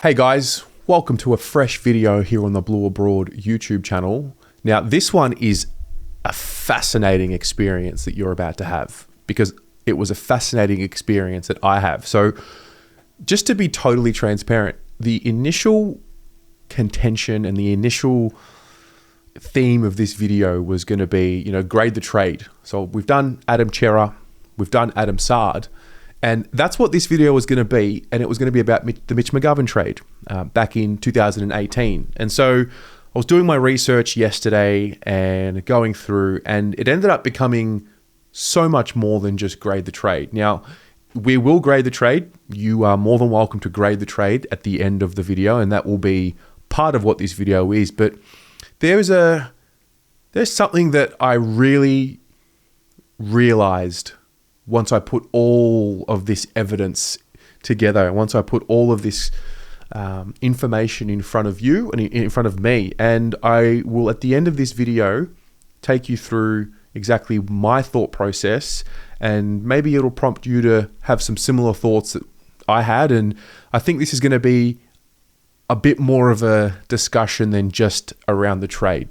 Hey guys, welcome to a fresh video here on the Blue Abroad YouTube channel. Now this one is a fascinating experience that you're about to have because it was a fascinating experience that I have. So just to be totally transparent, the initial contention and the initial theme of this video was going to be, grade the trade. So we've done Adam Chera, we've done Adam Saad, and that's what this video was going to be. And it was going to be about the Mitch McGovern trade back in 2018. And so I was doing my research yesterday and going through, and it ended up becoming so much more than just grade the trade. Now, we will grade the trade. You are more than welcome to grade the trade at the end of the video, and that will be part of what this video is. But there's something that I really realized once I put all of this evidence together, once I put all of this information in front of you and in front of me. And I will, at the end of this video, take you through exactly my thought process, and maybe it'll prompt you to have some similar thoughts that I had. And I think this is going to be a bit more of a discussion than just around the trade.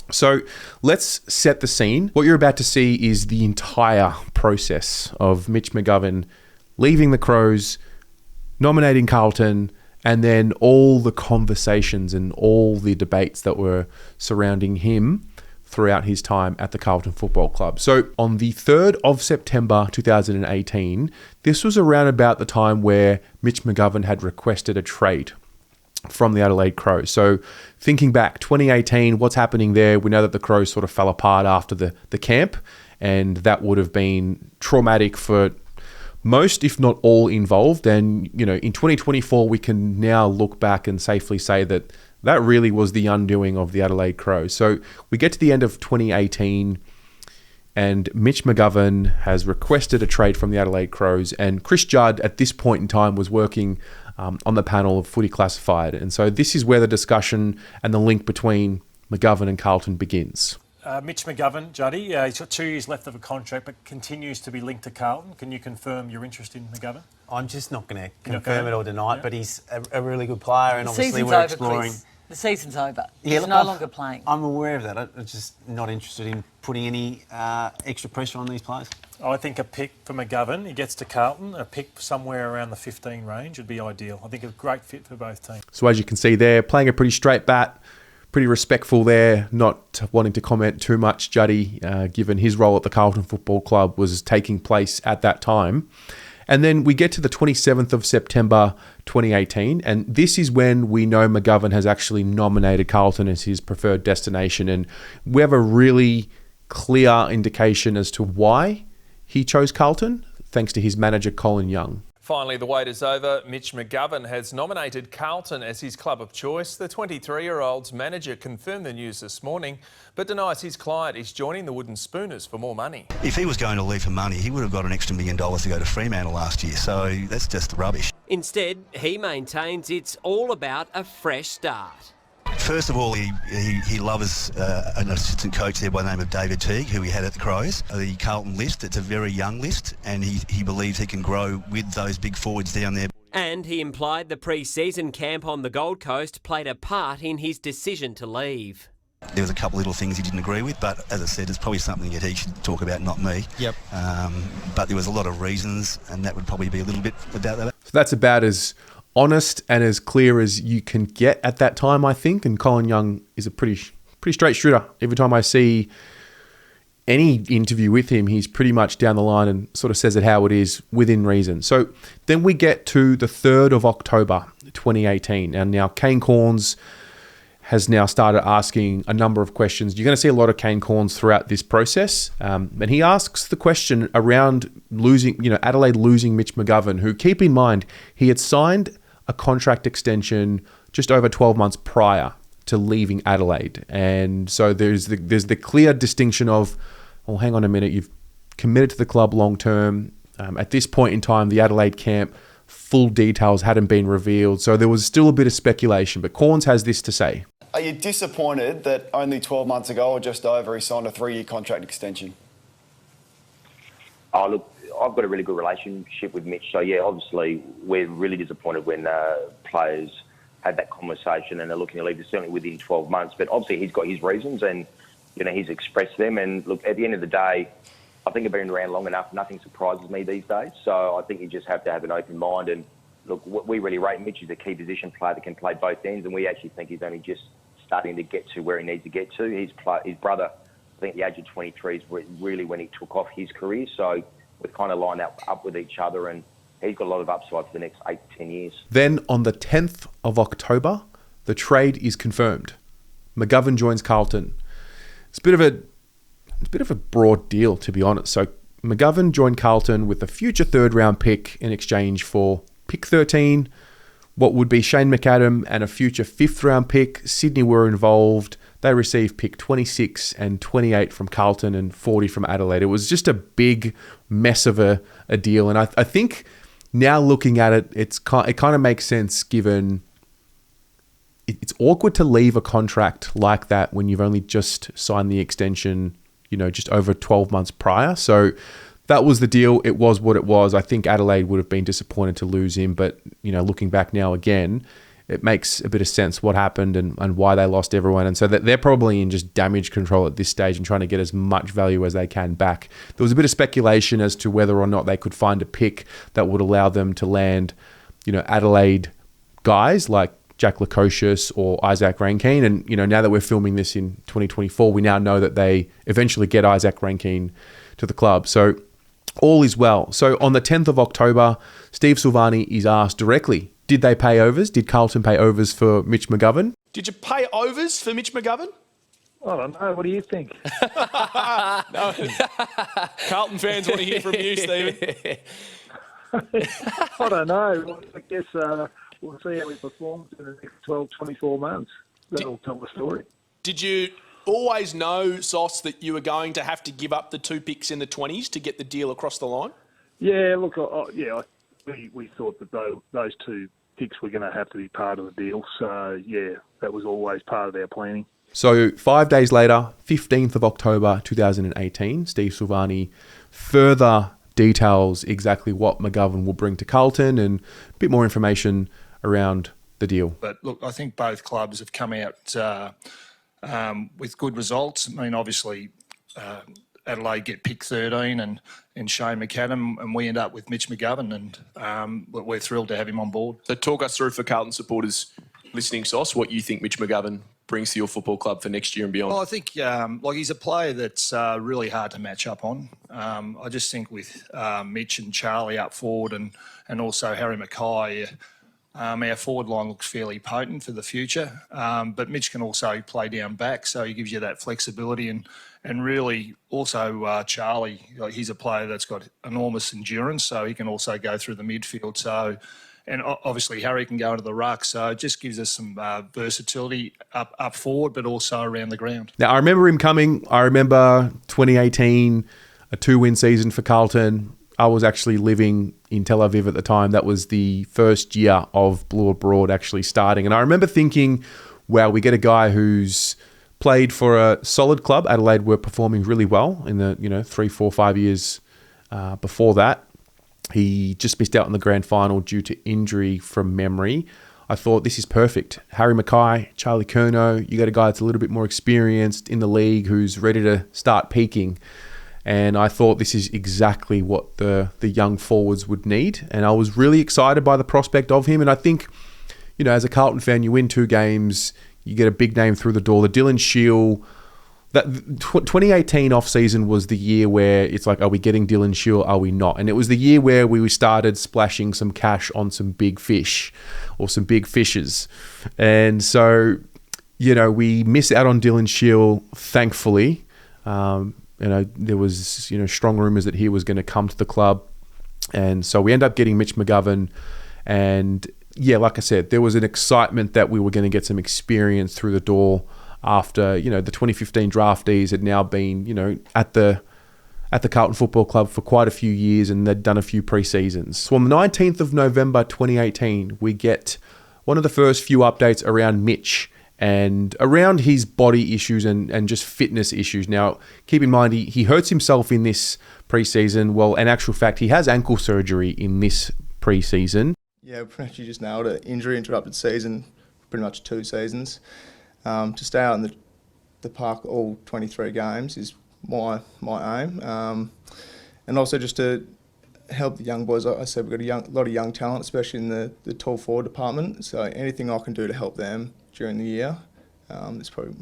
So let's set the scene. What you're about to see is the entire process of Mitch McGovern leaving the Crows, nominating Carlton, and then all the conversations and all the debates that were surrounding him throughout his time at the Carlton Football Club. So on the 3rd of September 2018, this was around about the time where Mitch McGovern had requested a trade from the Adelaide Crows. So thinking back, 2018, what's happening there? We know that the Crows sort of fell apart after the camp, and that would have been traumatic for most, if not all, involved. And, in 2024, we can now look back and safely say that that really was the undoing of the Adelaide Crows. So we get to the end of 2018, and Mitch McGovern has requested a trade from the Adelaide Crows, and Chris Judd at this point in time was working on the panel of Footy Classified. And so this is where the discussion and the link between McGovern and Carlton begins. Mitch McGovern, Juddy, he's got 2 years left of a contract but continues to be linked to Carlton. Can you confirm your interest in McGovern? I'm just not going to confirm it or deny it, but he's a really good player, and obviously we're exploring. The season's over. He's no longer playing. I'm aware of that. I'm just not interested in putting any extra pressure on these players. I think a pick for McGovern, he gets to Carlton, a pick somewhere around the 15 range would be ideal. I think a great fit for both teams. So as you can see there, playing a pretty straight bat, pretty respectful there, not wanting to comment too much, Juddy, given his role at the Carlton Football Club was taking place at that time. And then we get to the 27th of September 2018, and this is when we know McGovern has actually nominated Carlton as his preferred destination, and we have a really clear indication as to why he chose Carlton, thanks to his manager, Colin Young. Finally, the wait is over. Mitch McGovern has nominated Carlton as his club of choice. The 23-year-old's manager confirmed the news this morning, but denies his client is joining the Wooden Spooners for more money. If he was going to leave for money, he would have got an extra $1 million to go to Fremantle last year, so that's just rubbish. Instead, he maintains it's all about a fresh start. First of all, he loves an assistant coach there by the name of David Teague, who he had at the Crows. The Carlton list, it's a very young list, and he believes he can grow with those big forwards down there. And he implied the pre-season camp on the Gold Coast played a part in his decision to leave. There was a couple little things he didn't agree with, but as I said, it's probably something that he should talk about, not me. Yep. But there was a lot of reasons, and that would probably be a little bit about that. So that's about as honest and as clear as you can get at that time, I think. And Colin Young is a pretty straight shooter. Every time I see any interview with him, he's pretty much down the line and sort of says it how it is within reason. So then we get to the 3rd of October 2018, and now Kane Cornes has now started asking a number of questions. You're going to see a lot of Kane Cornes throughout this process. And he asks the question around losing, Adelaide losing Mitch McGovern, who, keep in mind, he had signed a contract extension just over 12 months prior to leaving Adelaide. And so there's the clear distinction of, well, hang on a minute, you've committed to the club long term. At this point in time, the Adelaide camp, full details hadn't been revealed. So there was still a bit of speculation, but Cornes has this to say. Are you disappointed that only 12 months ago or just over he signed a 3-year contract extension? Oh, look, I've got a really good relationship with Mitch. So, yeah, obviously we're really disappointed when players had that conversation and are looking to leave, certainly within 12 months. But obviously he's got his reasons and, he's expressed them. And look, at the end of the day, I think I've been around long enough. Nothing surprises me these days. So I think you just have to have an open mind. And look, we really rate Mitch. He's a key position player that can play both ends. And we actually think he's only just starting to get to where he needs to get to. His brother, I think the age of 23 is really when he took off his career. So we've kind of lined up with each other, and he's got a lot of upside for the next 8 to 10 years. Then on the 10th of October, the trade is confirmed. McGovern joins Carlton. It's a bit of a broad deal, to be honest. So McGovern joined Carlton with a future third-round pick in exchange for pick 13, what would be Shane McAdam, and a future fifth-round pick. Sydney were involved. They received pick 26 and 28 from Carlton and 40 from Adelaide. It was just a big mess of a deal. And I think now looking at it, it kind of makes sense given it's awkward to leave a contract like that when you've only just signed the extension, just over 12 months prior. So that was the deal. It was what it was. I think Adelaide would have been disappointed to lose him. But, looking back now again, it makes a bit of sense what happened and why they lost everyone. And so that they're probably in just damage control at this stage and trying to get as much value as they can back. There was a bit of speculation as to whether or not they could find a pick that would allow them to land, Adelaide guys like Jack Lukosius or Isaac Rankine. And, now that we're filming this in 2024, we now know that they eventually get Isaac Rankine to the club. So all is well. So on the 10th of October, Steve Silvani is asked directly, did they pay overs? Did Carlton pay overs for Mitch McGovern? Did you pay overs for Mitch McGovern? I don't know. What do you think? No. Carlton fans want to hear from you, Stephen. I don't know. I guess we'll see how he performs in the next 12, 24 months. That'll tell the story. Did you always know, Sauce, that you were going to have to give up the 2 picks in the 20s to get the deal across the line? Yeah, look, we thought that those 2 picks were going to have to be part of the deal. So, yeah, that was always part of our planning. So 5 days later, 15th of October 2018, Steve Silvani further details exactly what McGovern will bring to Carlton and a bit more information around the deal. But look, I think both clubs have come out with good results. I mean, obviously, Adelaide get pick 13 and Shane McAdam, and we end up with Mitch McGovern, and we're thrilled to have him on board. So talk us through, for Carlton supporters listening, Sauce, what you think Mitch McGovern brings to your football club for next year and beyond. Well, I think he's a player that's really hard to match up on. I just think with Mitch and Charlie up forward and also Harry Mackay, our forward line looks fairly potent for the future. But Mitch can also play down back, so he gives you that flexibility. And really also Charlie, he's a player that's got enormous endurance, so he can also go through the midfield. So, and obviously Harry can go into the ruck, so it just gives us some versatility up forward, but also around the ground. Now, I remember him coming. I remember 2018, a 2-win season for Carlton. I was actually living in Tel Aviv at the time. That was the first year of Blue Abroad actually starting. And I remember thinking, wow, we get a guy who's played for a solid club. Adelaide were performing really well in the 3, 4, 5 years before that. He just missed out on the grand final due to injury from memory. I thought, this is perfect. Harry Mackay, Charlie Curnow, you got a guy that's a little bit more experienced in the league who's ready to start peaking. And I thought this is exactly what the young forwards would need. And I was really excited by the prospect of him. And I think, as a Carlton fan, you win 2 games, you get a big name through the door. The Dylan Shiel, that 2018 off-season was the year where it's like, are we getting Dylan Shiel? Are we not? And it was the year where we started splashing some cash on some big fish or some big fishes. And so, we miss out on Dylan Shiel, thankfully. There was, strong rumours that he was going to come to the club. And so we end up getting Mitch McGovern. And yeah, like I said, there was an excitement that we were going to get some experience through the door after, the 2015 draftees had now been, at the Carlton Football Club for quite a few years, and they'd done a few pre-seasons. So on the 19th of November 2018, we get one of the first few updates around Mitch and around his body issues and just fitness issues. Now, keep in mind, he hurts himself in this pre-season. Well, in actual fact, he has ankle surgery in this pre-season. Yeah, we actually just nailed it. Injury interrupted season pretty much 2 seasons. To stay out in the park all 23 games is my aim, and also just to help the young boys. Like I said, we've got a lot of young talent, especially in the tall forward department. So anything I can do to help them during the year is probably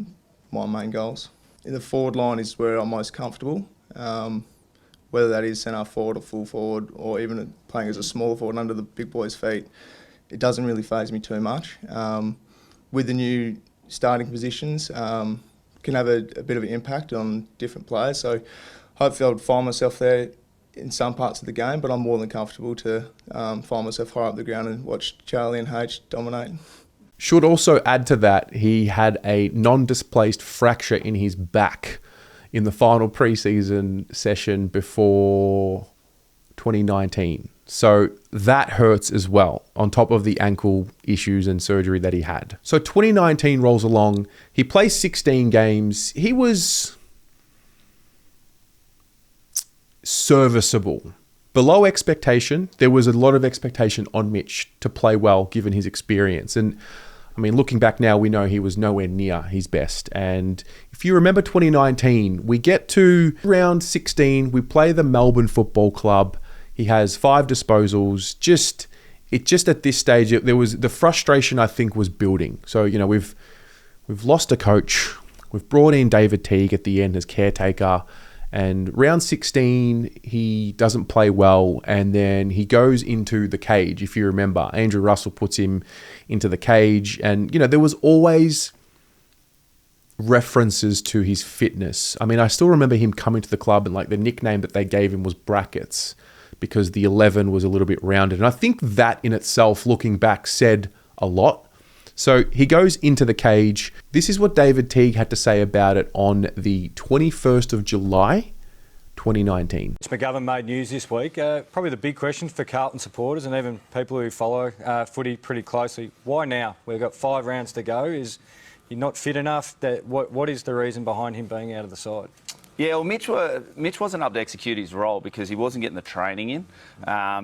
my main goals. In the forward line is where I'm most comfortable, whether that is centre forward or full forward, or even playing as a smaller forward under the big boys' feet. It doesn't really faze me too much. With the new starting positions, can have a bit of an impact on different players. So hopefully I'll find myself there in some parts of the game, but I'm more than comfortable to find myself higher up the ground and watch Charlie and H dominate. Should also add to that, he had a non-displaced fracture in his back in the final preseason session before 2019. So that hurts as well, on top of the ankle issues and surgery that he had. So 2019 rolls along. He plays 16 games. He was serviceable. Below expectation. There was a lot of expectation on Mitch to play well, given his experience. And I mean, looking back now, we know he was nowhere near his best. And if you remember 2019, we get to round 16. We play the Melbourne Football Club. He has 5 disposals. Just at this stage, there was the frustration, I think, was building. So, you know, we've lost a coach. We've brought in David Teague at the end as caretaker. And round 16, he doesn't play well, and then he goes into the cage. If you remember, Andrew Russell puts him into the cage, and you know there was always references to his fitness. I mean, I still remember him coming to the club, and like the nickname that they gave him was Brackets, because the 11 was a little bit rounded. And I think that in itself, looking back, said a lot. So he goes into the cage. This is what David Teague had to say about it on the 21st of July, 2019. Mitch McGovern made news this week. Probably the big question for Carlton supporters and even people who follow footy pretty closely. Why now? We've got 5 rounds to go. Is he not fit enough? What is the reason behind him being out of the side? Yeah, well, Mitch wasn't up to execute his role because he wasn't getting the training in.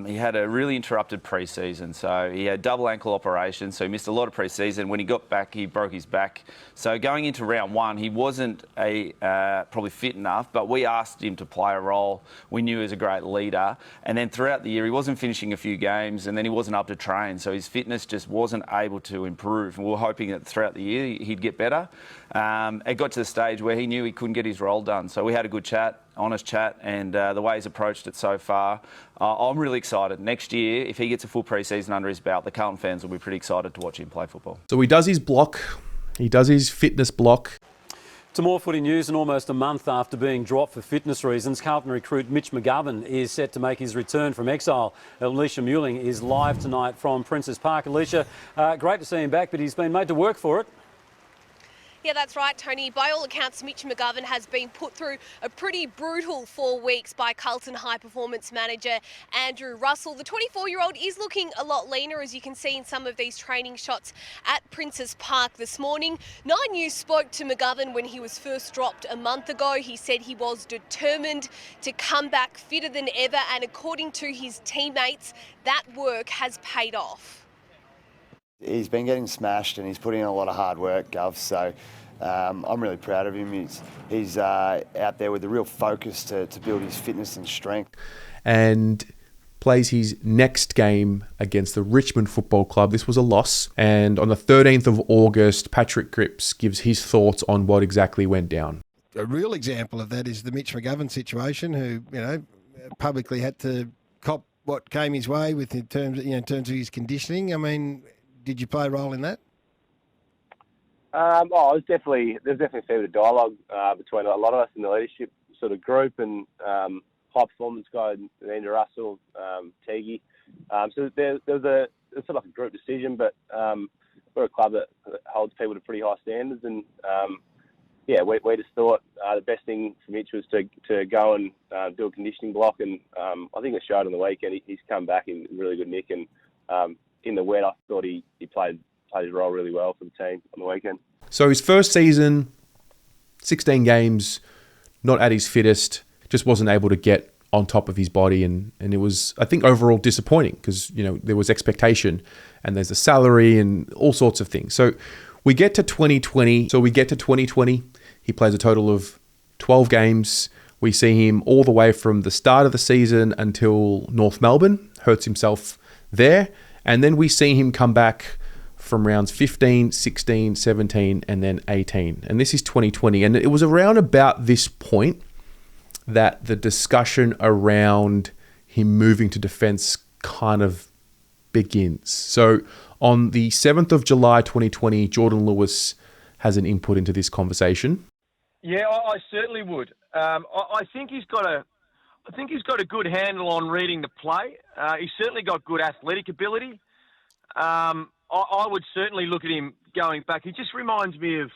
He had a really interrupted pre-season, so he had double ankle operation, so he missed a lot of pre-season. When he got back, he broke his back. So going into round 1, he wasn't probably fit enough, but we asked him to play a role. We knew he was a great leader. And then throughout the year, he wasn't finishing a few games, and then he wasn't up to train, so his fitness just wasn't able to improve. And we were hoping that throughout the year he'd get better. It got to the stage where he knew he couldn't get his role done. So we had a good chat, honest chat, and the way he's approached it so far, I'm really excited. Next year, if he gets a full pre-season under his belt, the Carlton fans will be pretty excited to watch him play football. So he does his block. He does his fitness block. To more footy news, and almost a month after being dropped for fitness reasons, Carlton recruit Mitch McGovern is set to make his return from exile. Alicia Mewling is live tonight from Princes Park. Alicia, great to see him back, but he's been made to work for it. Yeah, that's right, Tony. By all accounts, Mitch McGovern has been put through a pretty brutal 4 weeks by Carlton high-performance manager Andrew Russell. The 24-year-old is looking a lot leaner, as you can see in some of these training shots at Princes Park this morning. 9 News spoke to McGovern when he was first dropped a month ago. He said he was determined to come back fitter than ever, and according to his teammates, that work has paid off. He's been getting smashed and he's putting in a lot of hard work, Gov, so I'm really proud of him. He's out there with a real focus to build his fitness and strength. And plays his next game against the Richmond Football Club. This was a loss. And on the 13th of August, Patrick Cripps gives his thoughts on what exactly went down. A real example of that is the Mitch McGovern situation, who, you know, publicly had to cop what came his way in terms of his conditioning. I mean, did you play a role in that? There's definitely a fair bit of dialogue between a lot of us in the leadership sort of group and high performance guy, Andrew Russell, Teague. So there was sort of like a group decision, but we're a club that holds people to pretty high standards, and we just thought the best thing for Mitch was to go and do a conditioning block, and I think it showed on the weekend. He's come back in really good nick, and in the wet, I thought he played his role really well for the team on the weekend. So his first season, 16 games, not at his fittest, just wasn't able to get on top of his body, and it was, I think, overall disappointing because, you know, there was expectation and there's a salary and all sorts of things. So we get to 2020. He plays a total of 12 games. We see him all the way from the start of the season until North Melbourne, hurts himself there. And then we see him come back from rounds 15, 16, 17, and then 18. And this is 2020. And it was around about this point that the discussion around him moving to defence kind of begins. So on the 7th of July 2020, Jordan Lewis has an input into this conversation. Yeah, I certainly would. I think he's got a good handle on reading the play. He's certainly got good athletic ability. I would certainly look at him going back. He just reminds me of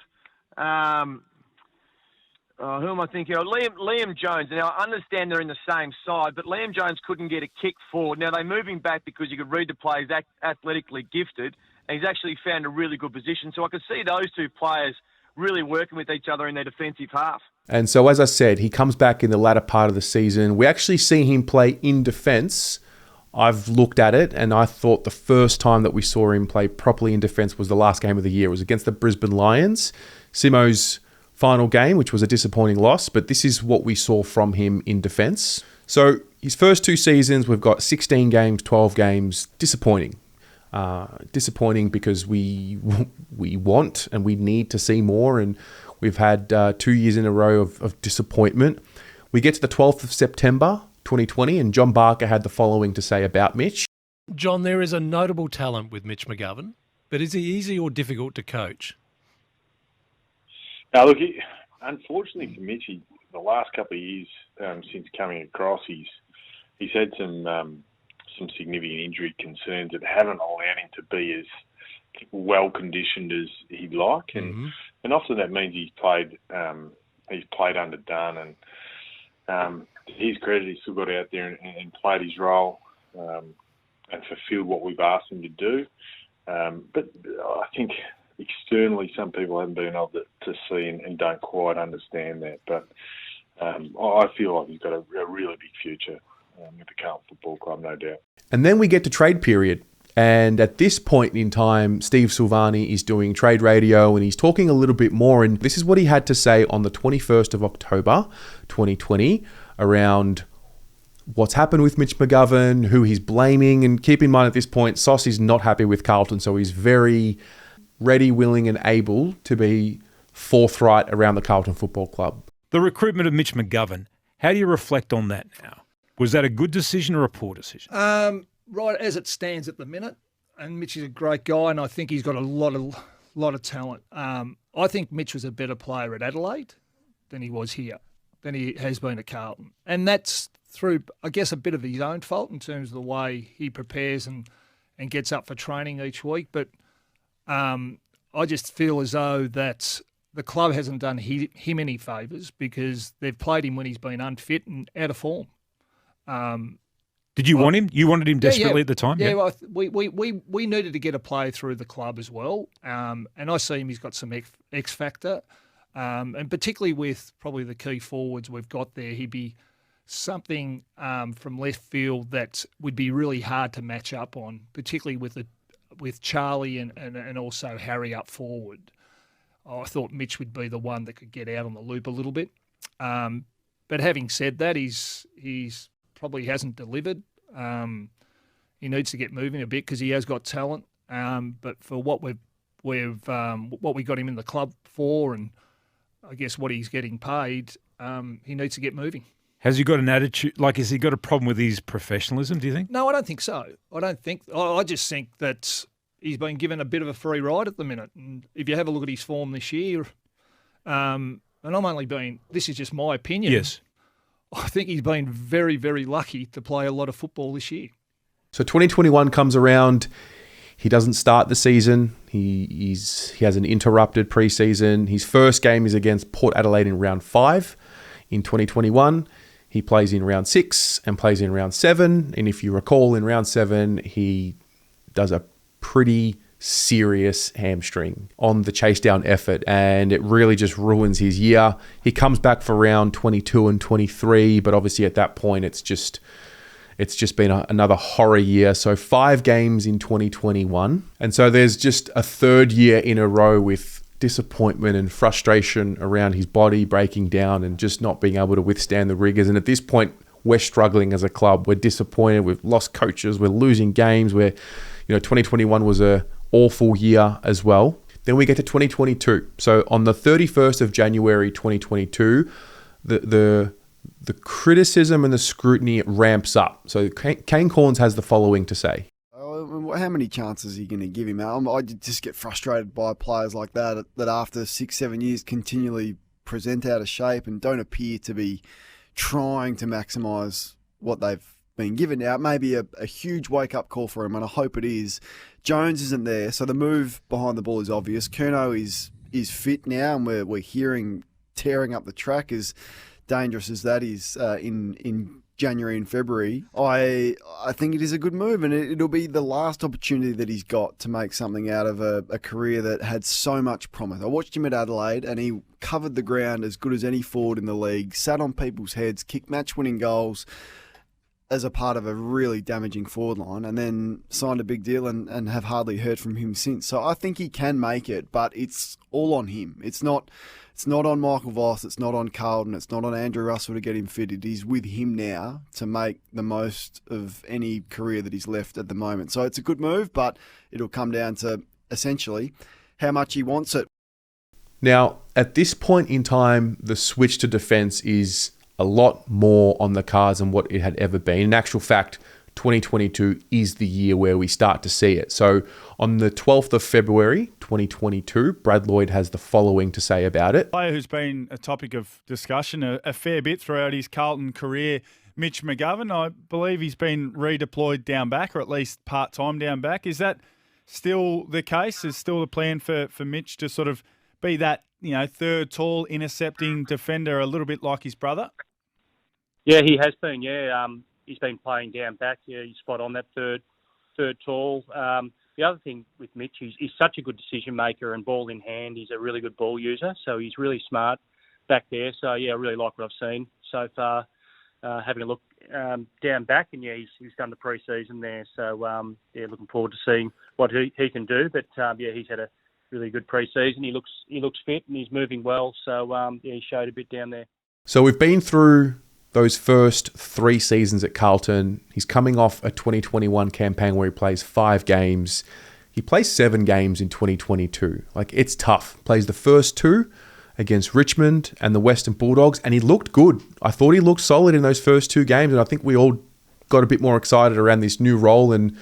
who am I thinking of? Liam Jones. Now, I understand they're in the same side, but Liam Jones couldn't get a kick forward. Now, they move him back because you could read the play. He's athletically gifted, and he's actually found a really good position. So I could see those two players really working with each other in their defensive half. And so, as I said, he comes back in the latter part of the season. We actually see him play in defence. I've looked at it, and I thought the first time that we saw him play properly in defence was the last game of the year. It was against the Brisbane Lions. Simo's final game, which was a disappointing loss, but this is what we saw from him in defence. So his first two seasons, we've got 16 games, 12 games. Disappointing. Disappointing because we want and we need to see more, and we've had 2 years in a row of disappointment. We get to the 12th of September 2020, and John Barker had the following to say about Mitch. John, there is a notable talent with Mitch McGovern, but is he easy or difficult to coach? Now, look, unfortunately for Mitch, the last couple of years since coming across, he's had some significant injury concerns that haven't allowed him to be as well conditioned as he'd like, and often that means he's played underdone. And to his credit, he's still got out there and played his role and fulfilled what we've asked him to do. But I think externally, some people haven't been able to see and don't quite understand that. But I feel like he's got a really big future with the Carlton Football Club, no doubt. And then we get to trade period. And at this point in time, Steve Silvani is doing trade radio and he's talking a little bit more. And this is what he had to say on the 21st of October, 2020, around what's happened with Mitch McGovern, who he's blaming. And keep in mind at this point, Sauce is not happy with Carlton. So he's very ready, willing and able to be forthright around the Carlton Football Club. The recruitment of Mitch McGovern, how do you reflect on that now? Was that a good decision or a poor decision? Right as it stands at the minute, and Mitch is a great guy, and I think he's got a lot of talent. I think Mitch was a better player at Adelaide than he was here, than he has been at Carlton. And that's through, I guess, a bit of his own fault in terms of the way he prepares and gets up for training each week. But I just feel as though that the club hasn't done him any favours because they've played him when he's been unfit and out of form. Did you want him? You wanted him desperately at the time? Yeah, well, we needed to get a player through the club as well. And I see him, he's got some X factor. And particularly with probably the key forwards we've got there, he'd be something from left field that would be really hard to match up on, particularly with Charlie and also Harry up forward. I thought Mitch would be the one that could get out on the loop a little bit. But having said that, he's probably hasn't delivered. He needs to get moving a bit because he has got talent. But for what what we got him in the club for, and I guess what he's getting paid, he needs to get moving. Has he got an attitude? Like, has he got a problem with his professionalism? Do you think? No, I don't think so. I just think that he's been given a bit of a free ride at the minute. And if you have a look at his form this year, and this is just my opinion. Yes. I think he's been very, very lucky to play a lot of football this year. So 2021 comes around. He doesn't start the season. He has an interrupted preseason. His first game is against Port Adelaide in round 5 in 2021. He plays in round 6 and plays in round 7. And if you recall, in round 7, he does a pretty serious hamstring on the chase down effort, and it really just ruins his year. He comes back for round 22 and 23, but obviously at that point it's just been another horror year. So 5 games in 2021, and so there's just a third year in a row with disappointment and frustration around his body breaking down and just not being able to withstand the rigors. And at this point, we're struggling as a club. We're disappointed. We've lost coaches. We're losing games. 2021 was a awful year as well. Then we get to 2022. So on the 31st of January 2022, the criticism and the scrutiny ramps up. So Kane Cornes has the following to say. How many chances are you going to give him? I just get frustrated by players like that after 6-7 years continually present out of shape and don't appear to be trying to maximise what they've been given. Now, it may be a huge wake-up call for him, and I hope it is. Jones isn't there, so the move behind the ball is obvious. Curnow is fit now, and we're hearing tearing up the track, as dangerous as that is in January and February. I think it is a good move, and it'll be the last opportunity that he's got to make something out of a career that had so much promise. I watched him at Adelaide, and he covered the ground as good as any forward in the league, sat on people's heads, kicked match-winning goals as a part of a really damaging forward line, and then signed a big deal and have hardly heard from him since. So I think he can make it, but it's all on him. It's not on Michael Voss, it's not on Carlton, it's not on Andrew Russell to get him fit. It is with him now to make the most of any career that he's left at the moment. So it's a good move, but it'll come down to essentially how much he wants it. Now, at this point in time, the switch to defence is a lot more on the cards than what it had ever been. In actual fact, 2022 is the year where we start to see it. So on the 12th of February, 2022, Brad Lloyd has the following to say about it. A player who's been a topic of discussion a fair bit throughout his Carlton career, Mitch McGovern. I believe he's been redeployed down back, or at least part-time down back. Is that still the case? Is still the plan for Mitch to sort of be that, third tall intercepting defender, a little bit like his brother? Yeah, he has been. Yeah, he's been playing down back. Yeah, he's spot on that third tall. The other thing with Mitch, he's such a good decision maker and ball in hand. He's a really good ball user, so he's really smart back there. So yeah, I really like what I've seen so far. Having a look down back, and yeah, he's done the pre-season there. So yeah, looking forward to seeing what he can do. But yeah, he's had a really good pre-season. He looks fit and he's moving well. So yeah, he showed a bit down there. So we've been through those first 3 seasons at Carlton. He's coming off a 2021 campaign where he plays 5 games. He plays 7 games in 2022. It's tough. Plays the first 2 against Richmond and the Western Bulldogs, and he looked good. I thought he looked solid in those first 2 games, and I think we all got a bit more excited around this new role and,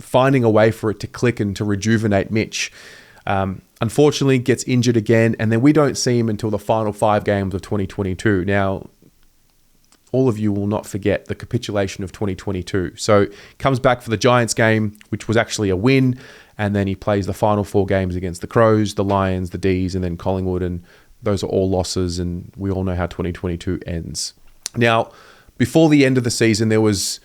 finding a way for it to click and to rejuvenate Mitch. Unfortunately, gets injured again, and then we don't see him until the final 5 games of 2022. Now, all of you will not forget the capitulation of 2022. So comes back for the Giants game, which was actually a win, and then he plays the final 4 games against the Crows, the Lions, the D's, and then Collingwood, and those are all losses, and we all know how 2022 ends. Now, before the end of the season, there was,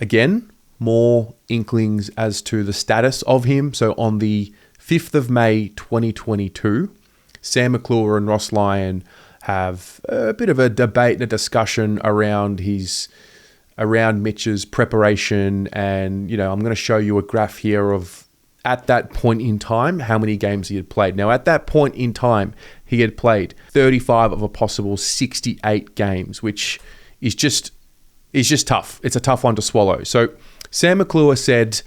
again, more inklings as to the status of him. So on the 5th of May 2022, Sam McClure and Ross Lyon have a bit of a debate and a discussion around Mitch's preparation. And, I'm going to show you a graph here of, at that point in time, how many games he had played. Now, at that point in time, he had played 35 of a possible 68 games, which is just tough. It's a tough one to swallow. So Sam McClure says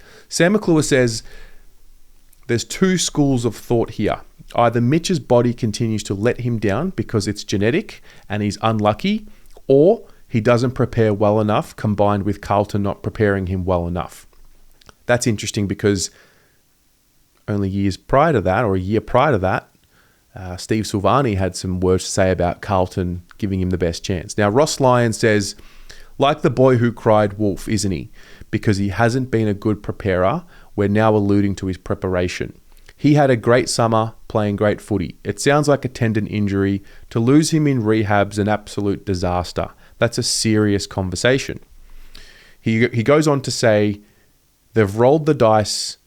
there's 2 schools of thought here. Either Mitch's body continues to let him down because it's genetic and he's unlucky, or he doesn't prepare well enough, combined with Carlton not preparing him well enough. That's interesting because only years prior to that, or a year prior to that, Steve Silvani had some words to say about Carlton giving him the best chance. Now, Ross Lyon says, like the boy who cried wolf, isn't he? Because he hasn't been a good preparer. We're now alluding to his preparation. He had a great summer playing great footy. It sounds like a tendon injury. To lose him in rehab's an absolute disaster. That's a serious conversation. He goes on to say, they've rolled the dice.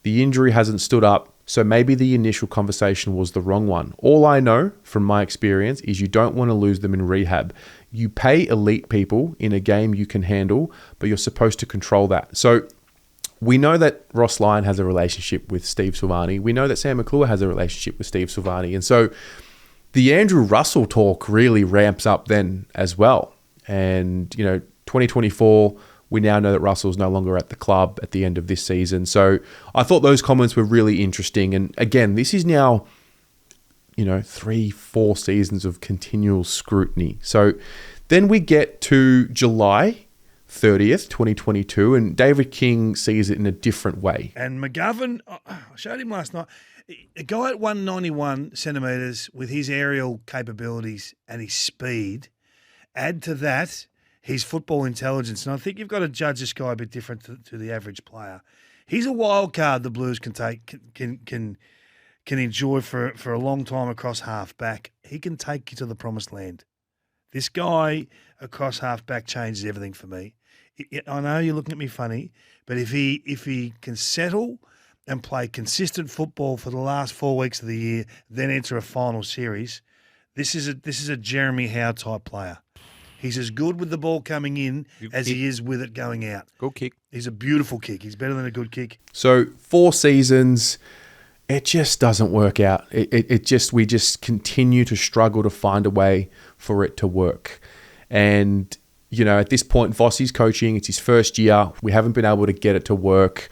The injury hasn't stood up, so maybe the initial conversation was the wrong one. All I know from my experience is you don't want to lose them in rehab. You pay elite people in a game you can handle, but you're supposed to control that. So we know that Ross Lyon has a relationship with Steve Silvani. We know that Sam McClure has a relationship with Steve Silvani. And so the Andrew Russell talk really ramps up then as well. And, 2024, we now know that Russell's no longer at the club at the end of this season. So I thought those comments were really interesting. And again, this is now, 3-4 seasons of continual scrutiny. So then we get to July 30th, 2022, and David King sees it in a different way. And McGovern, I showed him last night, a guy at 191 centimetres with his aerial capabilities and his speed, add to that his football intelligence, and I think you've got to judge this guy a bit different to the average player. He's a wild card the Blues can enjoy for a long time across half-back. He can take you to the promised land. This guy across half-back changes everything for me. I know you're looking at me funny, but if he can settle and play consistent football for the last 4 weeks of the year, then enter a final series, this is a Jeremy Howe type player. He's as good with the ball coming in as he is with it going out. Good kick. He's a beautiful kick. He's better than a good kick. So 4 seasons, it just doesn't work out. We just continue to struggle to find a way for it to work. And, at this point, Vossi's coaching. It's his first year. We haven't been able to get it to work.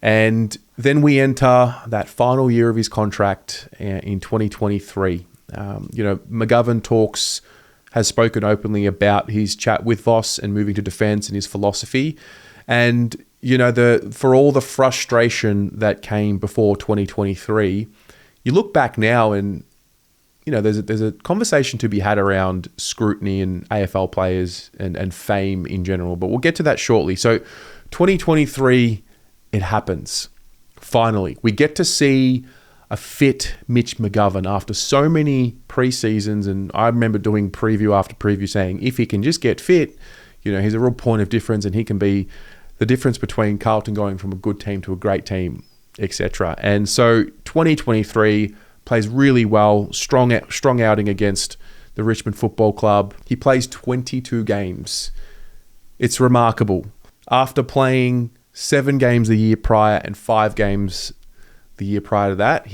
And then we enter that final year of his contract in 2023. McGovern has spoken openly about his chat with Voss and moving to defence and his philosophy. And, for all the frustration that came before 2023, you look back now and, there's a conversation to be had around scrutiny and AFL players and fame in general, but we'll get to that shortly. So 2023, it happens. Finally, we get to see a fit Mitch McGovern after so many pre-seasons. And I remember doing preview after preview saying, if he can just get fit, he's a real point of difference and he can be the difference between Carlton going from a good team to a great team, etc. And so 2023 plays really well, strong outing against the Richmond Football Club. He plays 22 games. It's remarkable. After playing 7 games the year prior and 5 games the year prior to that,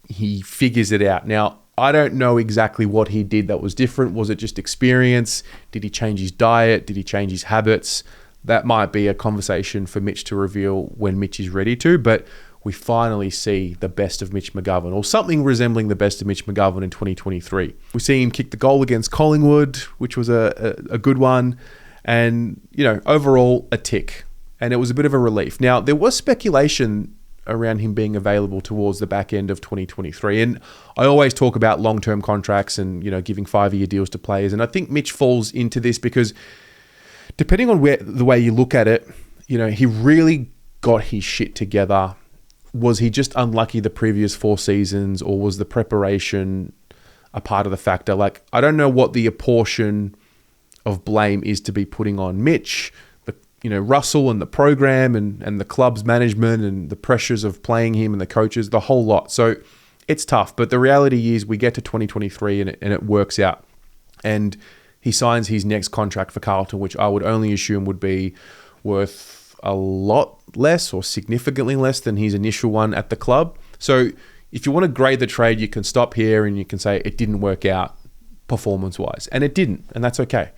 he figures it out. Now, I don't know exactly what he did that was different. Was it just experience? Did he change his diet? Did he change his habits? That might be a conversation for Mitch to reveal when Mitch is ready to, but we finally see the best of Mitch McGovern, or something resembling the best of Mitch McGovern in 2023. We see him kick the goal against Collingwood, which was a good one, and, overall a tick. And it was a bit of a relief. Now, there was speculation around him being available towards the back end of 2023. And I always talk about long-term contracts and, giving 5-year deals to players. And I think Mitch falls into this because depending on the way you look at it, he really got his shit together. Was he just unlucky the previous 4 seasons, or was the preparation a part of the factor? I don't know what the apportion of blame is to be putting on Mitch, Russell and the program and the club's management and the pressures of playing him and the coaches, the whole lot. So it's tough. But the reality is we get to 2023 and it works out. And he signs his next contract for Carlton, which I would only assume would be worth a lot less or significantly less than his initial one at the club. So if you want to grade the trade, you can stop here and you can say it didn't work out performance-wise. And it didn't, and that's okay.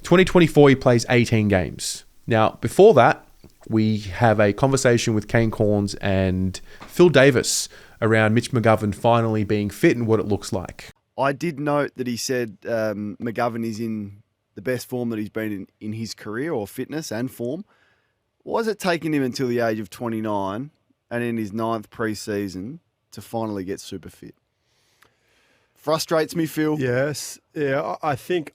2024, he plays 18 games. Now, before that, we have a conversation with Kane Corns and Phil Davis around Mitch McGovern finally being fit and what it looks like. I did note that he said McGovern is in the best form that he's been in his career, or fitness and form. Why is it taking him until the age of 29 and in his 9th pre-season to finally get super fit? Frustrates me, Phil. Yes. Yeah, I think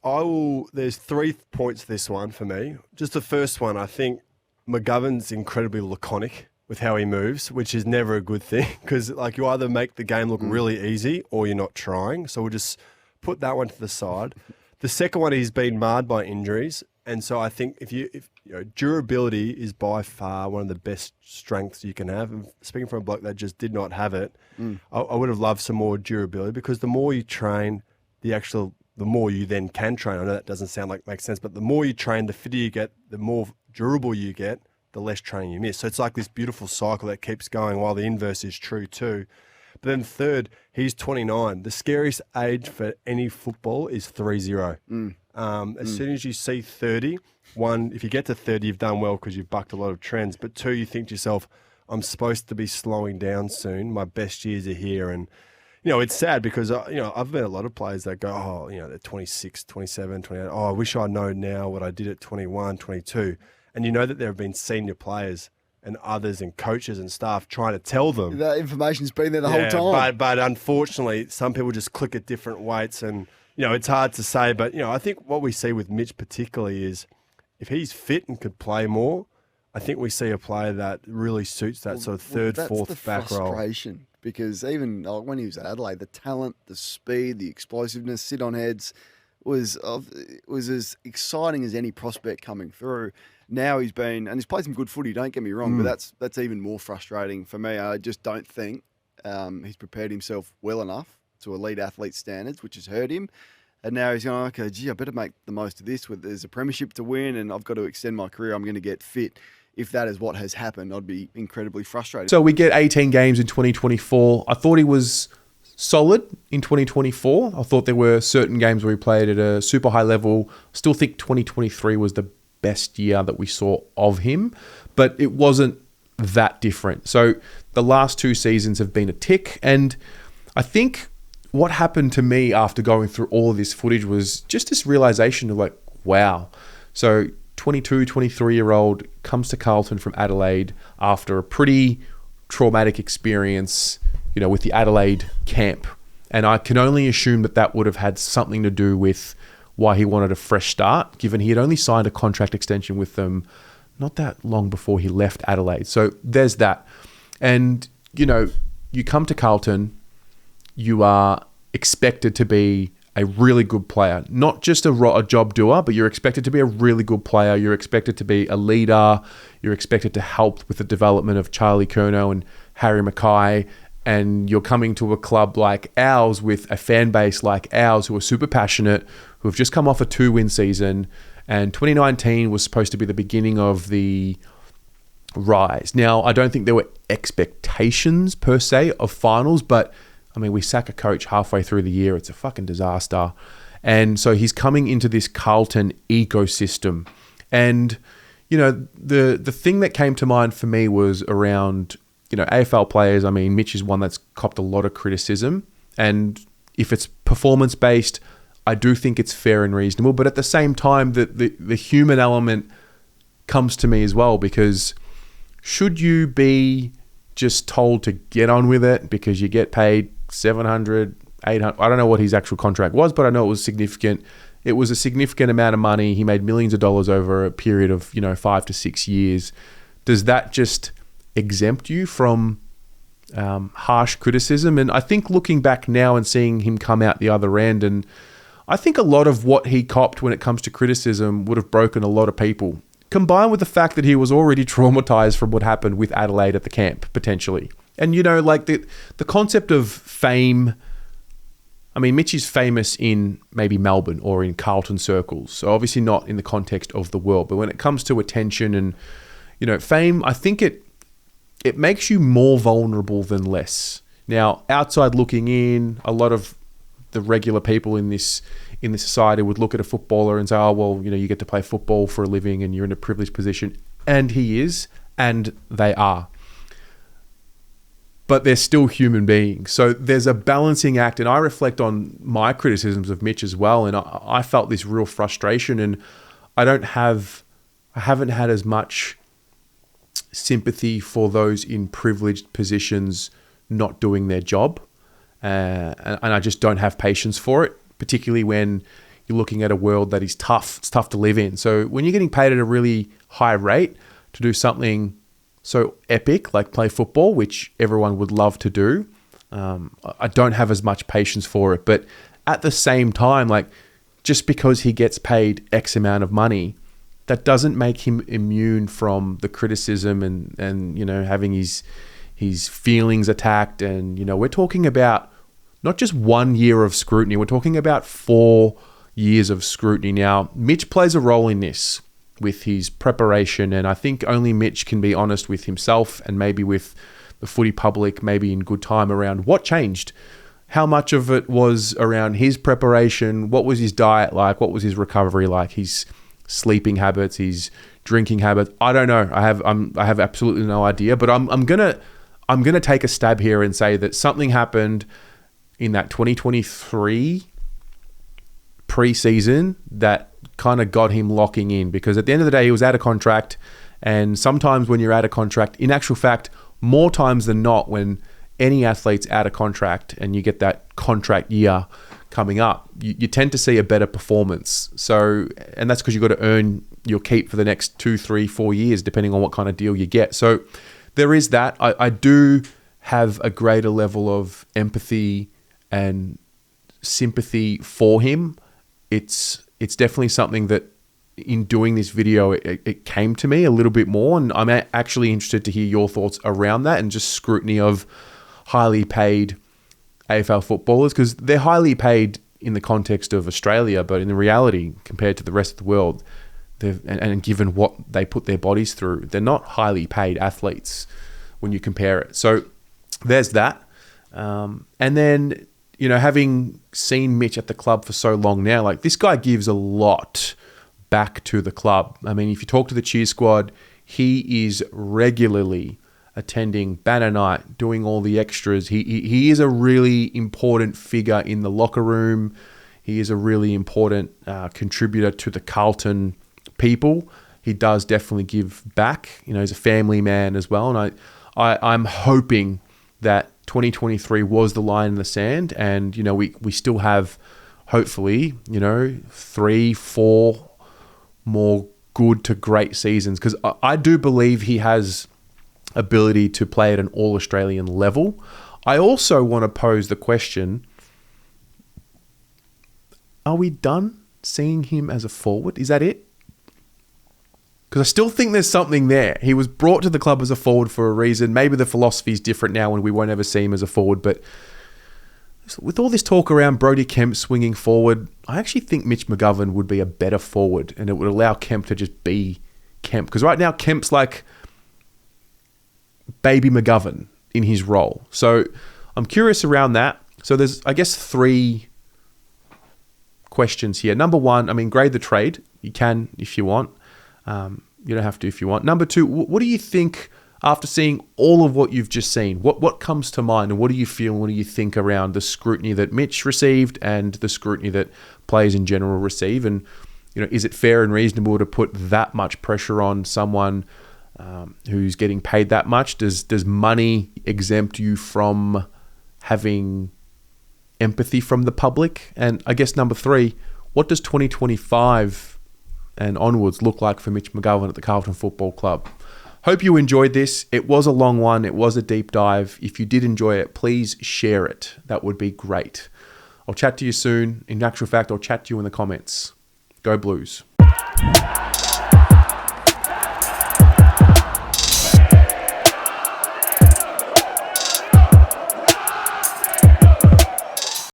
there's 3 points to this one for me. Just the first one, I think McGovern's incredibly laconic with how he moves, which is never a good thing because you either make the game look really easy or you're not trying. So we'll just put that one to the side. The second one, he's been marred by injuries, And so I think if durability is by far one of the best strengths you can have. And speaking from a bloke that just did not have it, I would have loved some more durability, because the more you train, the more you then can train. I know that doesn't sound like makes sense, but the more you train, the fitter you get, the more durable you get, the less training you miss. So it's like this beautiful cycle that keeps going, while the inverse is true too. But then third, he's 29. The scariest age for any football is 30. As soon as you see 30, one, if you get to 30, you've done well because you've bucked a lot of trends. But two, you think to yourself, I'm supposed to be slowing down soon. My best years are here. And, it's sad because, I've met a lot of players that go, they're 26, 27, 28. Oh, I wish I know now what I did at 21, 22. And you know that there have been senior players and others and coaches and staff trying to tell them. That information's been there the whole time. But unfortunately, some people just click at different weights, and, it's hard to say. But, I think what we see with Mitch particularly is if he's fit and could play more, I think we see a player that really suits that sort of third, fourth back role. Frustration, because even when he was at Adelaide, the talent, the speed, the explosiveness, sit on heads was as exciting as any prospect coming through. Now he's played some good footy, don't get me wrong, but that's even more frustrating for me. I just don't think he's prepared himself well enough to elite athlete standards, which has hurt him. And now he's going, okay, I better make the most of this. There's a premiership to win and I've got to extend my career. I'm going to get fit. If that is what has happened, I'd be incredibly frustrated. So we get 18 games in 2024. I thought he was solid in 2024. I thought there were certain games where he played at a super high level. Still think 2023 was the best year that we saw of him, but it wasn't that different. So the last two seasons have been a tick. And I think what happened to me after going through all of this footage was just this realization of like, wow. So 22, 23-year-old comes to Carlton from Adelaide after a pretty traumatic experience, with the Adelaide camp. And I can only assume that would have had something to do with why he wanted a fresh start, given he had only signed a contract extension with them not that long before he left Adelaide. So there's that. And, you come to Carlton, you are expected to be a really good player, not just a job doer, but you're expected to be a really good player. You're expected to be a leader. You're expected to help with the development of Charlie Curnow and Harry Mackay. And you're coming to a club like ours with a fan base like ours who are super passionate, who have just come off a 2-win season. And 2019 was supposed to be the beginning of the rise. Now, I don't think there were expectations per se of finals, but we sack a coach halfway through the year. It's a fucking disaster. And so he's coming into this Carlton ecosystem. And, the thing that came to mind for me was around, AFL players. Mitch is one that's copped a lot of criticism. And if it's performance-based, I do think it's fair and reasonable. But at the same time, the human element comes to me as well, because should you be just told to get on with it because you get paid 700, 800, I don't know what his actual contract was, but I know it was significant. It was a significant amount of money. He made millions of dollars over a period of, 5 to 6 years. Does that just exempt you from harsh criticism? And I think looking back now and seeing him come out the other end, and I think a lot of what he copped when it comes to criticism would have broken a lot of people, combined with the fact that he was already traumatized from what happened with Adelaide at the camp, potentially. And, the concept of fame, Mitch is famous in maybe Melbourne or in Carlton circles, so obviously not in the context of the world. But when it comes to attention and, fame, I think it makes you more vulnerable than less. Now, outside looking in, a lot of the regular people in this society would look at a footballer and say, oh, well, you get to play football for a living and you're in a privileged position. And he is, and they are. But they're still human beings. So there's a balancing act. And I reflect on my criticisms of Mitch as well. And I felt this real frustration. And I haven't had as much sympathy for those in privileged positions not doing their job. And I just don't have patience for it, particularly when you're looking at a world that is tough. It's tough to live in. So when you're getting paid at a really high rate to do something so epic, like play football, which everyone would love to do, I don't have as much patience for it. But at the same time, just because he gets paid X amount of money that doesn't make him immune from the criticism and you know, having his feelings attacked. And, you know, we're talking about not just 1 year of scrutiny, we're talking about 4 years of scrutiny. Now, Mitch plays a role in this with his preparation, and I think only Mitch can be honest with himself and maybe with the footy public, maybe in good time, around what changed. How much of it was around his preparation? What was his diet like? What was his recovery like? His sleeping habits, his drinking habits? I don't know. I have absolutely no idea. But I'm gonna take a stab here and say that something happened in that 2023 preseason that kind of got him locking in, because at the end of the day, he was out of contract. And sometimes when you're out of contract, in actual fact, more times than not, when any athlete's out of contract and you get that contract year coming up, you tend to see a better performance. So, and that's because you've got to earn your keep for the next 2, 3, 4 years, depending on what kind of deal you get. So there is that. I do have a greater level of empathy and sympathy for him. It's definitely something that in doing this video, it came to me a little bit more, and I'm actually interested to hear your thoughts around that and just scrutiny of highly paid AFL footballers, because they're highly paid in the context of Australia, but in the reality, compared to the rest of the world, and given what they put their bodies through, they're not highly paid athletes when you compare it. So there's that. And then, you know, having seen Mitch at the club for so long now, like, this guy gives a lot back to the club. I mean, if you talk to the cheer squad, he is regularly attending banner night, doing all the extras. He is a really important figure in the locker room. He is a really important contributor to the Carlton people. He does definitely give back. You know, he's a family man as well. And I'm hoping that 2023 was the line in the sand, and, you know, we still have, hopefully, you know, 3, 4 more good to great seasons, because I do believe he has ability to play at an all-Australian level. I also want to pose the question, are we done seeing him as a forward? Is that it? Because I still think there's something there. He was brought to the club as a forward for a reason. Maybe the philosophy is different now and we won't ever see him as a forward. But with all this talk around Brodie Kemp swinging forward, I actually think Mitch McGovern would be a better forward, and it would allow Kemp to just be Kemp. Because right now, Kemp's like baby McGovern in his role. So I'm curious around that. So there's, I guess, 3 questions here. Number 1, I mean, grade the trade. You can if you want. You don't have to if you want. Number 2, what do you think after seeing all of what you've just seen? What comes to mind, and what do you feel, what do you think around the scrutiny that Mitch received and the scrutiny that players in general receive? And, you know, is it fair and reasonable to put that much pressure on someone who's getting paid that much? Does money exempt you from having empathy from the public? And I guess number 3, what does 2025 and onwards look like for Mitch McGovern at the Carlton Football Club? Hope you enjoyed this. It was a long one. It was a deep dive. If you did enjoy it, please share it. That would be great. I'll chat to you soon. In actual fact, I'll chat to you in the comments. Go Blues.